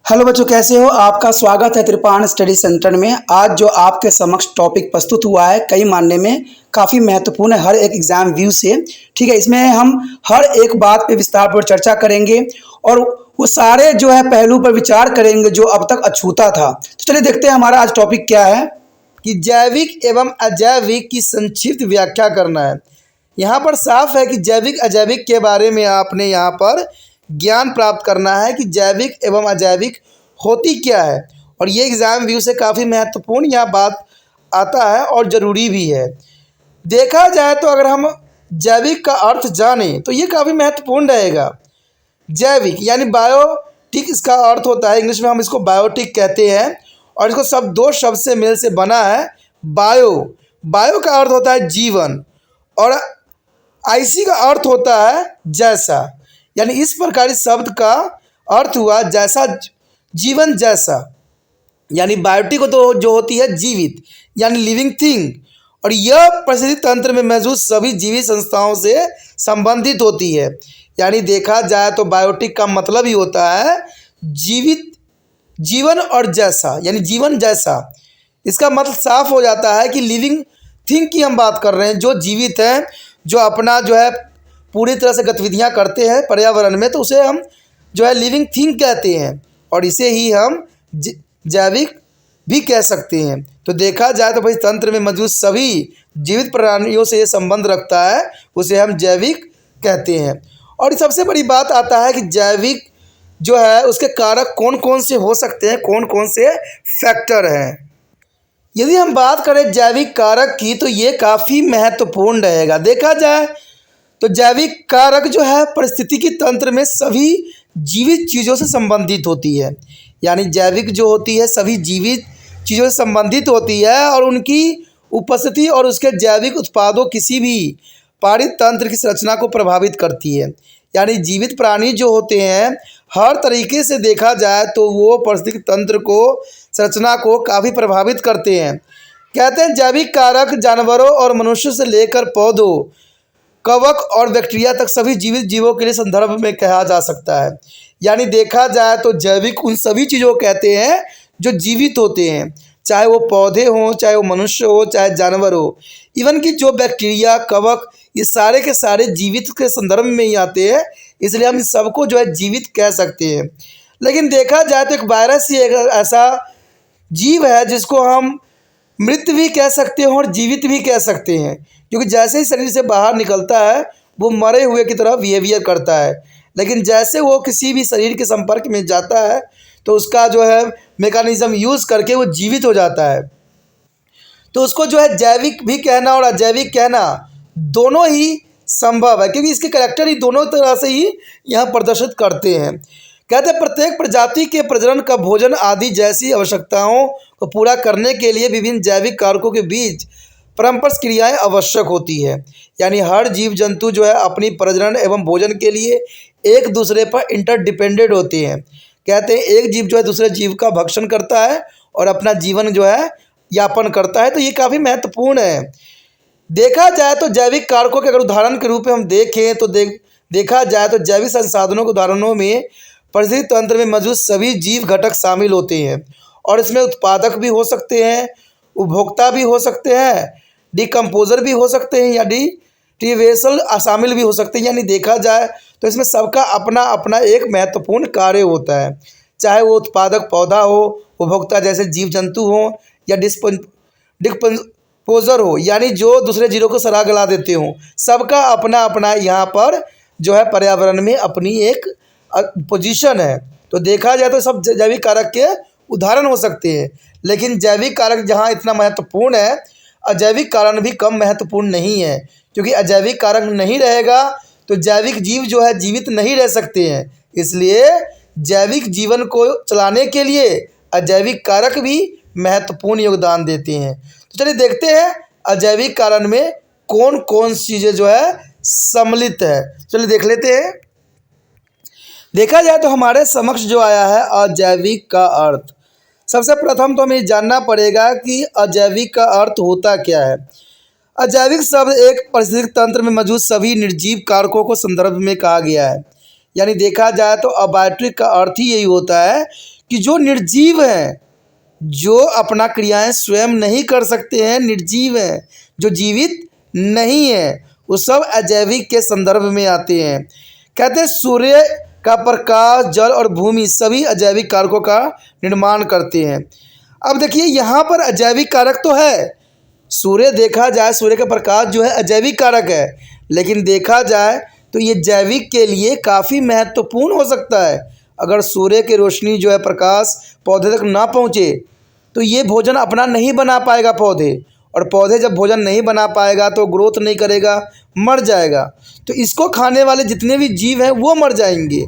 Hello बच्चों, कैसे हो? आपका स्वागत है कृपाण स्टडी सेंटर में। आज जो आपके समक्ष टॉपिक प्रस्तुत हुआ है कई मानने में काफ़ी महत्वपूर्ण है हर एक एग्जाम व्यू से। ठीक है, इसमें हम हर एक बात पे विस्तार पर चर्चा करेंगे और वो सारे जो है पहलू पर विचार करेंगे जो अब तक अछूता था। तो चलिए देखते हैं हमारा आज टॉपिक क्या है कि जैविक एवं अजैविक की संक्षिप्त व्याख्या करना है। यहाँ पर साफ है कि जैविक अजैविक के बारे में आपने यहाँ पर ज्ञान प्राप्त करना है कि जैविक एवं अजैविक होती क्या है। और ये एग्ज़ाम व्यू से काफ़ी महत्वपूर्ण यह बात आता है और ज़रूरी भी है। देखा जाए तो अगर हम जैविक का अर्थ जानें तो ये काफ़ी महत्वपूर्ण रहेगा। जैविक यानी बायोटिक इसका अर्थ होता है, इंग्लिश में हम इसको बायोटिक कहते हैं और इसको सब दो शब्द से मेल से बना है। बायो का अर्थ होता है जीवन और आईसी का अर्थ होता है जैसा, यानी इस प्रकार इस शब्द का अर्थ हुआ जैसा, जीवन जैसा। यानी बायोटिक तो जो होती है जीवित यानी लिविंग थिंग, और यह पारिस्थितिक तंत्र में मौजूद सभी जीवित संस्थाओं से संबंधित होती है। यानी देखा जाए तो बायोटिक का मतलब ही होता है जीवित, जीवन और जैसा, यानी जीवन जैसा। इसका मतलब साफ हो जाता है कि लिविंग थिंग की हम बात कर रहे हैं, जो जीवित हैं, जो अपना जो है पूरी तरह से गतिविधियां करते हैं पर्यावरण में, तो उसे हम जो है लिविंग थिंग कहते हैं और इसे ही हम जैविक भी कह सकते हैं। तो देखा जाए तो भाई तंत्र में मौजूद सभी जीवित प्राणियों से ये संबंध रखता है, उसे हम जैविक कहते हैं। और सबसे बड़ी बात आता है कि जैविक जो है उसके कारक कौन कौन से हो सकते हैं, कौन कौन से फैक्टर हैं। यदि हम बात करें जैविक कारक की तो ये काफ़ी महत्वपूर्ण रहेगा। देखा जाए तो जैविक कारक जो है पारिस्थितिकी तंत्र में सभी जीवित चीज़ों से संबंधित होती है। यानी जैविक जो होती है सभी जीवित चीज़ों से संबंधित होती है और उनकी उपस्थिति और उसके जैविक उत्पादों किसी भी पारित तंत्र की संरचना को प्रभावित करती है। यानी जीवित प्राणी जो होते हैं हर तरीके से देखा जाए तो वो पारिस्थितिक तंत्र को, संरचना को काफ़ी प्रभावित करते हैं। कहते हैं जैविक कारक जानवरों और मनुष्यों से लेकर पौधों, कवक और बैक्टीरिया तक सभी जीवित जीवों के लिए संदर्भ में कहा जा सकता है। यानी देखा जाए तो जैविक उन सभी चीज़ों को कहते हैं जो जीवित होते हैं, चाहे वो पौधे हों, चाहे वो मनुष्य हो, चाहे जानवर हो। इवन कि जो बैक्टीरिया, कवक, ये सारे के सारे जीवित के संदर्भ में ही आते हैं, इसलिए हम सबको जो है जीवित कह सकते हैं। लेकिन देखा जाए तो एक वायरस ही एक ऐसा जीव है जिसको हम मृत भी कह सकते हैं और जीवित भी कह सकते हैं, क्योंकि जैसे ही शरीर से बाहर निकलता है वो मरे हुए की तरह बिहेवियर करता है, लेकिन जैसे वो किसी भी शरीर के संपर्क में जाता है तो उसका जो है मेकानिज़्म यूज़ करके वो जीवित हो जाता है। तो उसको जो है जैविक भी कहना और अजैविक कहना दोनों ही संभव है, क्योंकि इसके करैक्टर ही दोनों तरह से ही यहाँ प्रदर्शित करते हैं। कहते हैं प्रत्येक प्रजाति के प्रजनन का भोजन आदि जैसी आवश्यकताओं को पूरा करने के लिए विभिन्न जैविक कारकों के बीच परस्पर क्रियाएं आवश्यक होती है। यानी हर जीव जंतु जो है अपनी प्रजनन एवं भोजन के लिए एक दूसरे पर इंटरडिपेंडेंट होते हैं। कहते हैं एक जीव जो है दूसरे जीव का भक्षण करता है और अपना जीवन जो है यापन करता है। तो ये काफ़ी महत्वपूर्ण है। देखा जाए तो जैविक कारकों के अगर उदाहरण के रूप में हम देखें तो देखा जाए तो जैविक संसाधनों के उदाहरणों में पारिस्थितिक तंत्र में मौजूद सभी जीव घटक शामिल होते हैं और इसमें उत्पादक भी हो सकते हैं, उपभोक्ता भी हो सकते हैं, डिकम्पोजर भी हो सकते हैं या डिट्रीवेसल शामिल भी हो सकते हैं। यानी देखा जाए तो इसमें सबका अपना अपना एक महत्वपूर्ण कार्य होता है, चाहे वो उत्पादक पौधा हो, उपभोक्ता जैसे जीव जंतु हों या डिकम्पोजर हो, यानी जो दूसरे जीवों को सड़ा गला देते हों। सबका अपना अपना यहाँ पर जो है पर्यावरण में अपनी एक पोजीशन है। तो देखा जाए तो सब जैविक कारक के उदाहरण हो सकते हैं, लेकिन जैविक कारक जहाँ इतना महत्वपूर्ण है, अजैविक कारण भी कम महत्वपूर्ण नहीं है, क्योंकि अजैविक कारक नहीं रहेगा तो जैविक जीव जो है जीवित नहीं रह सकते हैं। इसलिए जैविक जीवन को चलाने के लिए अजैविक कारक भी महत्वपूर्ण योगदान देते हैं। तो चलिए देखते हैं अजैविक कारण में कौन कौन चीज़ें जो है सम्मिलित है। चलिए देख लेते हैं। देखा जाए तो हमारे समक्ष जो आया है अजैविक का अर्थ। सबसे प्रथम तो हमें जानना पड़ेगा कि अजैविक का अर्थ होता क्या है। अजैविक शब्द एक पारिस्थितिक तंत्र में मौजूद सभी निर्जीव कारकों को संदर्भ में कहा गया है। यानी देखा जाए तो अबायोटिक का अर्थ ही यही होता है कि जो निर्जीव है, जो अपना क्रियाएं स्वयं नहीं कर सकते हैं, निर्जीव हैं, जो जीवित नहीं है, वो सब अजैविक के संदर्भ में आते हैं। कहते हैं सूर्य का प्रकाश, जल और भूमि सभी अजैविक कारकों का निर्माण करते हैं। अब देखिए यहाँ पर अजैविक कारक तो है, सूर्य देखा जाए, सूर्य का प्रकाश जो है अजैविक कारक है, लेकिन देखा जाए तो ये जैविक के लिए काफ़ी महत्वपूर्ण हो सकता है। अगर सूर्य की रोशनी जो है, प्रकाश पौधे तक ना पहुँचे तो ये भोजन अपना नहीं बना पाएगा पौधे, और पौधे जब भोजन नहीं बना पाएगा तो ग्रोथ नहीं करेगा, मर जाएगा। तो इसको खाने वाले जितने भी जीव हैं वो मर जाएंगे।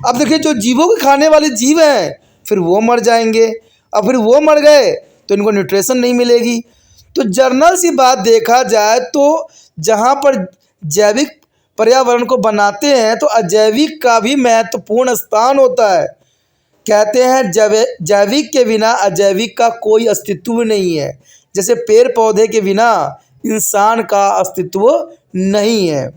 अब देखिए जो जीवों के खाने वाले जीव हैं फिर वो मर जाएंगे, अब फिर वो मर गए तो इनको न्यूट्रिशन नहीं मिलेगी। तो जर्नल सी बात देखा जाए तो जहाँ पर जैविक पर्यावरण को बनाते हैं तो अजैविक का भी महत्वपूर्ण स्थान होता है। कहते हैं जैविक के बिना अजैविक का कोई अस्तित्व नहीं है, जैसे पेड़ पौधे के बिना इंसान का अस्तित्व नहीं है।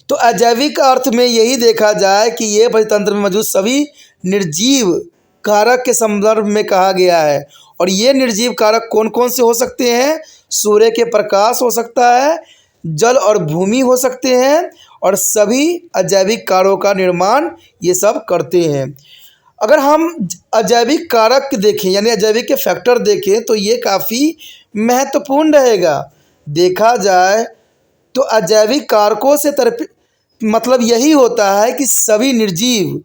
तो अजैविक अर्थ में यही देखा जाए कि ये परितंत्र में मौजूद सभी निर्जीव कारक के संदर्भ में कहा गया है। और ये निर्जीव कारक कौन कौन से हो सकते हैं? सूर्य के प्रकाश हो सकता है, जल और भूमि हो सकते हैं, और सभी अजैविक कारकों का निर्माण ये सब करते हैं। अगर हम अजैविक कारक देखें यानी अजैविक के फैक्टर देखें तो ये काफ़ी महत्वपूर्ण रहेगा। देखा जाए तो अजैविक कारकों से मतलब यही होता है कि सभी निर्जीव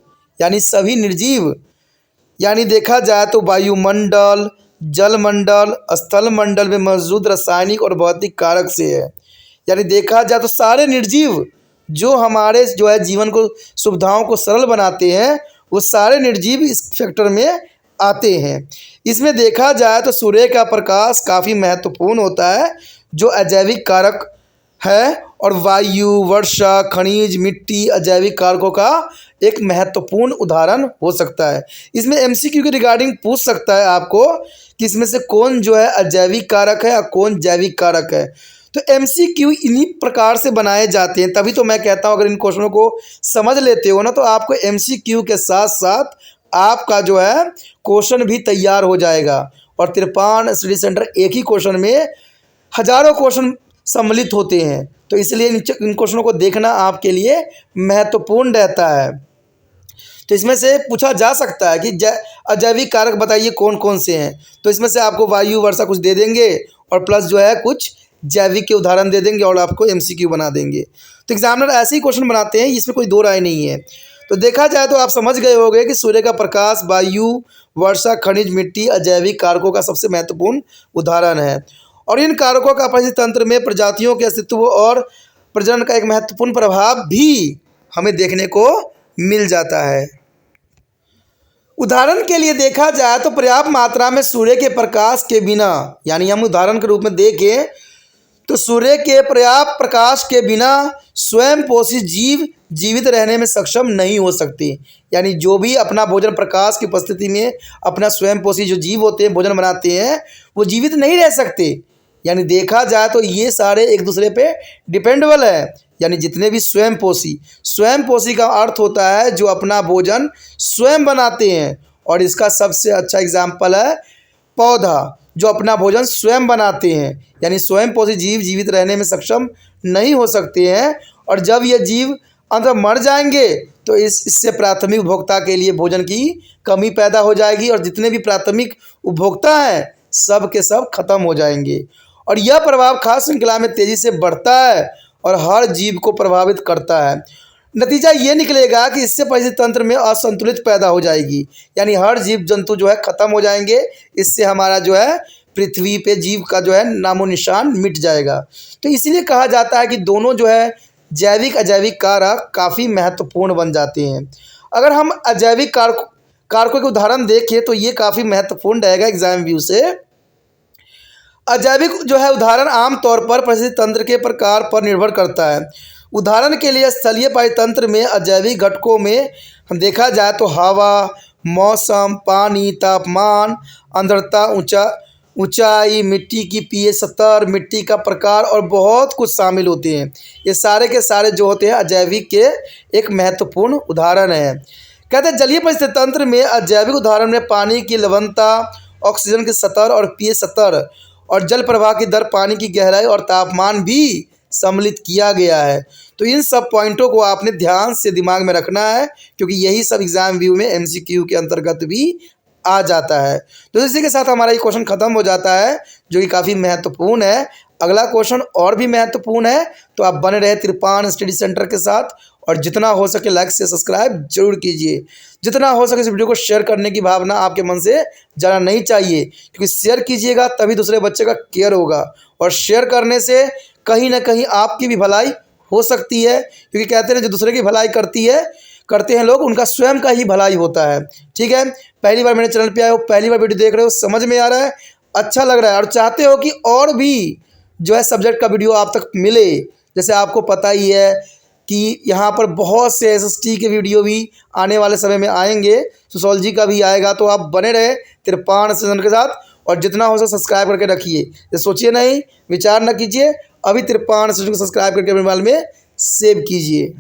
यानी देखा जाए तो वायुमंडल, जलमंडल, स्थल मंडल में मौजूद रासायनिक और भौतिक कारक से है। यानी देखा जाए तो सारे निर्जीव जो हमारे जो है जीवन को, सुविधाओं को सरल बनाते हैं, वो सारे निर्जीव इस फैक्टर में आते हैं। इसमें देखा जाए तो सूर्य का प्रकाश काफ़ी महत्वपूर्ण होता है जो अजैविक कारक है, और वायु, वर्षा, खनिज, मिट्टी अजैविक कारकों का एक महत्वपूर्ण उदाहरण हो सकता है। इसमें एमसीक्यू के रिगार्डिंग पूछ सकता है आपको कि इसमें से कौन जो है अजैविक कारक है और कौन जैविक कारक है। तो एमसीक्यू इन्हीं प्रकार से बनाए जाते हैं। तभी तो मैं कहता हूँ अगर इन क्वेश्चनों को समझ लेते हो ना तो आपको एमसीक्यू के साथ साथ आपका जो है क्वेश्चन भी तैयार हो जाएगा। और त्रिपाण स्टडी सेंटर एक ही क्वेश्चन में हजारों क्वेश्चन सम्मिलित होते हैं, तो इसलिए इन क्वेश्चनों को देखना आपके लिए महत्वपूर्ण रहता है। तो इसमें से पूछा जा सकता है कि अजैविक कारक बताइए कौन कौन से हैं। तो इसमें से आपको वायु, वर्षा कुछ दे देंगे और प्लस जो है कुछ जैविक के उदाहरण दे देंगे और आपको एमसीक्यू बना देंगे। तो एग्जामिनर ऐसे ही क्वेश्चन बनाते हैं, इसमें कोई दो राय नहीं है। तो देखा जाए तो आप समझ गए होंगे कि सूर्य का प्रकाश, वायु, वर्षा, खनिज, मिट्टी अजैविक कारकों का सबसे महत्वपूर्ण उदाहरण है, और इन कारकों का परिस्थिति तंत्र में प्रजातियों के अस्तित्व और प्रजनन का एक महत्वपूर्ण प्रभाव भी हमें देखने को मिल जाता है। उदाहरण के लिए देखा जाए तो पर्याप्त मात्रा में सूर्य के प्रकाश के बिना, यानी हम उदाहरण के रूप में देखें तो सूर्य के पर्याप्त प्रकाश के बिना स्वयं पोषित जीव जीवित रहने में सक्षम नहीं हो सकते। यानी जो भी अपना भोजन प्रकाश की उपस्थिति में अपना स्वयं पोषी जो जीव होते हैं, भोजन बनाते हैं, वो जीवित नहीं रह सकते। यानी देखा जाए तो ये सारे एक दूसरे पे डिपेंडेबल है। यानी जितने भी स्वयं पोषी का अर्थ होता है जो अपना भोजन स्वयं बनाते हैं, और इसका सबसे अच्छा एग्जाम्पल है पौधा जो अपना भोजन स्वयं बनाते हैं। यानी स्वयं पोषी जीव जीवित रहने में सक्षम नहीं हो सकते हैं, और जब ये जीव अंत मर जाएंगे तो इससे प्राथमिक उपभोक्ता के लिए भोजन की कमी पैदा हो जाएगी, और जितने भी प्राथमिक उपभोक्ता हैं सब के सब खत्म हो जाएंगे। और यह प्रभाव खाद्य श्रृंखला में तेज़ी से बढ़ता है और हर जीव को प्रभावित करता है। नतीजा ये निकलेगा कि इससे परिस्थिति तंत्र में असंतुलित पैदा हो जाएगी। यानी हर जीव जंतु जो है ख़त्म हो जाएंगे। इससे हमारा जो है पृथ्वी पे जीव का जो है नामो निशान मिट जाएगा। तो इसीलिए कहा जाता है कि दोनों जो है जैविक अजैविक कारक काफ़ी महत्वपूर्ण बन जाते हैं। अगर हम अजैविक कारकों के उदाहरण देखें तो ये काफ़ी महत्वपूर्ण रहेगा एग्जाम व्यू से। अजैविक जो है उदाहरण आमतौर पर परिस्थिति तंत्र के प्रकार पर निर्भर करता है। उदाहरण के लिए स्थलीय पारितंत्र में अजैविक घटकों में हम देखा जाए तो हवा, मौसम, पानी, तापमान, आर्द्रता, ऊंचाई, मिट्टी की पीएच स्तर, मिट्टी का प्रकार और बहुत कुछ शामिल होते हैं। ये सारे के सारे जो होते हैं अजैविक के एक महत्वपूर्ण उदाहरण है। कहते हैं जलीय परिस्थिति तंत्र में अजैविक उदाहरण में पानी की लवणता, ऑक्सीजन के स्तर और पीएच स्तर और जल प्रवाह की दर, पानी की गहराई और तापमान भी सम्मिलित किया गया है। तो इन सब पॉइंटों को आपने ध्यान से दिमाग में रखना है, क्योंकि यही सब एग्जाम व्यू में एमसीक्यू के अंतर्गत भी आ जाता है। तो इसी के साथ हमारा ये क्वेश्चन खत्म हो जाता है, जो कि काफ़ी महत्वपूर्ण है। अगला क्वेश्चन और भी महत्वपूर्ण है, तो आप बने रहे तिरपान स्टडी सेंटर के साथ, और जितना हो सके लाइक से सब्सक्राइब जरूर कीजिए। जितना हो सके इस वीडियो को शेयर करने की भावना आपके मन से जाना नहीं चाहिए, क्योंकि शेयर कीजिएगा तभी दूसरे बच्चे का केयर होगा, और शेयर करने से कहीं ना कहीं आपकी भी भलाई हो सकती है, क्योंकि कहते हैं जो दूसरे की भलाई करते हैं लोग, उनका स्वयं का ही भलाई होता है। ठीक है, पहली बार मेरे चैनल पे आए हो, पहली बार वीडियो देख रहे हो, समझ में आ रहा है, अच्छा लग रहा है और चाहते हो कि और भी जो है सब्जेक्ट का वीडियो आप तक मिले, जैसे आपको पता ही है कि यहाँ पर बहुत से एसएसटी के वीडियो भी आने वाले समय में आएंगे, सोशियोलॉजी का भी आएगा। तो आप बने रहे तिरपान चैनल के साथ, और जितना हो सके सब्सक्राइब करके रखिए। सोचिए नहीं, विचार न कीजिए, अभी तिरपान चैनल को सब्सक्राइब करके अपने मोबाइल में सेव कीजिए।